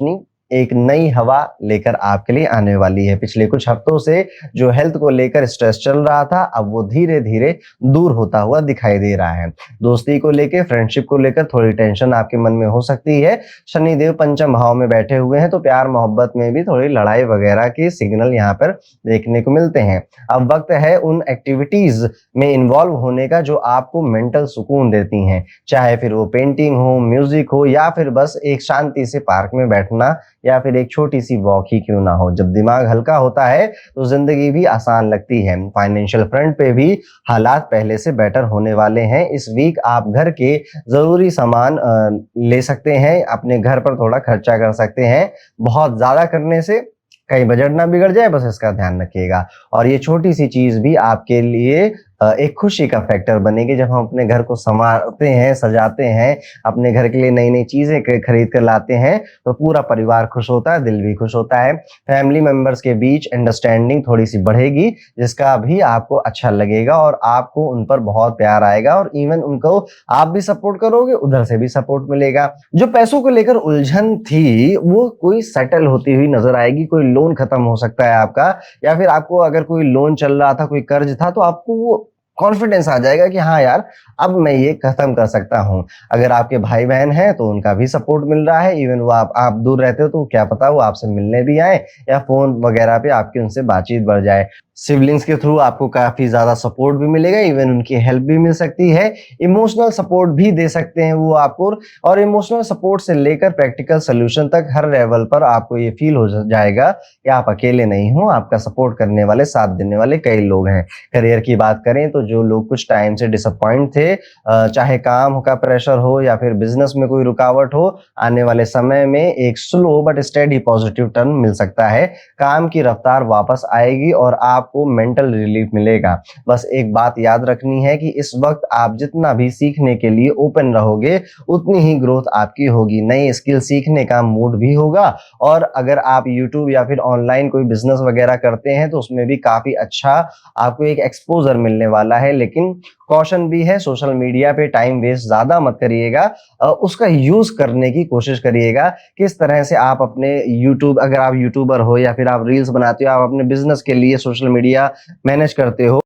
एक नई हवा लेकर आपके लिए आने वाली है। पिछले कुछ हफ्तों से जो हेल्थ को लेकर स्ट्रेस चल रहा था, अब वो धीरे-धीरे दूर होता हुआ दिखाई दे रहा है। दोस्ती को लेके, फ्रेंडशिप को लेकर थोड़ी टेंशन आपके मन में हो सकती है। शनिदेव पंचम भाव में बैठे हुए हैं, तो प्यार-मोहब्बत में भी थोड़ी लड़ाई वगैरह के सिग्नल यहाँ पर देखने को मिलते हैं। अब वक़्त है उन एक्टिविटीज़ में इन्वॉल्व होने का जो आपको मेंटल सुकून देती हैं। चाहे फिर वो पेंटिंग हो, म्यूज़िक हो या फिर बस एक शांति से पार्क में बैठना या फिर एक छोटी-सी वॉक ही क्यों ना हो। जब दिमाग हल्का होता है, तो ज़िंदगी भी आसान लगती है। फाइनेंशियल फ्रंट पे भी हालात पहले से बेटर होने वाले हैं। इस वीक आप घर के ज़रूरी सामान ले सकते हैं, अपने घर पर थोड़ा खर्चा कर सकते हैं। बहुत ज़्यादा करने से कहीं बजट ना बिगड़ जाए, बस इसका ध्यान रखिएगा। और ये छोटी-सी चीज़ भी आपके लिए एक खुशी का फैक्टर बनेगी। जब हम अपने घर को सँवारते हैं, सजाते हैं, अपने घर के लिए नई-नई चीज़ें खरीद कर लाते हैं, तो पूरा परिवार खुश होता है, दिल भी खुश होता है। फैमिली मेंबर्स के बीच अंडरस्टैंडिंग थोड़ी-सी बढ़ेगी, जिसका भी आपको अच्छा लगेगा और आपको उन पर बहुत प्यार आएगा और इवन उनको आप भी सपोर्ट करोगे, उधर से भी सपोर्ट मिलेगा। जो पैसों को लेकर उलझन थी, वो कोई सेटल होती हुई नज़र आएगी। कोई लोन खत्म हो सकता है आपका, या फिर आपको अगर कोई लोन चल रहा था, कोई कर्ज था, तो आपको वो कॉन्फिडेंस आ जाएगा कि हाँ यार, अब मैं ये खत्म कर सकता हूँ। अगर आपके भाई-बहन हैं, तो उनका भी सपोर्ट मिल रहा है। इवन वो आप दूर रहते हो, तो क्या पता वो आपसे मिलने भी आएँ या फ़ोन वगैरह पे आपकी उनसे बातचीत बढ़ जाए। सिबलिंग्स के थ्रू आपको काफ़ी ज़्यादा सपोर्ट भी मिलेगा, इवन उनकी हेल्प भी मिल सकती है। इमोशनल सपोर्ट भी दे सकते हैं वो आपको, और इमोशनल सपोर्ट से लेकर प्रैक्टिकल सॉल्यूशन तक हर लेवल पर आपको ये फ़ील हो जाएगा कि आप अकेले नहीं हो, आपका सपोर्ट करने वाले, साथ देने वाले कई लोग हैं। करियर की बात करें, तो जो लोग कुछ टाइम से डिसअपॉइंट थे, चाहे काम का प्रेशर हो या फिर बिज़नेस में कोई रुकावट हो, आने वाले समय में एक slow but steady positive turn मिल सकता है। काम की रफ्तार वापस आएगी और आपको मेंटल रिलीफ मिलेगा। बस एक बात याद रखनी है कि इस वक़्त आप जितना भी सीखने के लिए ओपन रहोगे, उतनी ही ग्रोथ आपकी होगी। नई स्किल सीखने का मूड भी होगा, और अगर आप यूट्यूब या फिर ऑनलाइन कोई बिज़नेस वगैरह करते हैं, तो उसमें भी काफ़ी अच्छा आपको एक एक्सपोज़र मिलने वाला है। लेकिन कॉशन भी है, सोशल मीडिया पे टाइम वेस्ट ज़्यादा मत करिएगा। उसका यूज़ करने की कोशिश करिएगा। किस तरह से आप अपने यूट्यूब, अगर आप यूट्यूबर हो या फिर आप रील्स बनाते हो, आप अपने बिज़नेस के लिए सोशल मीडिया मैनेज करते हो,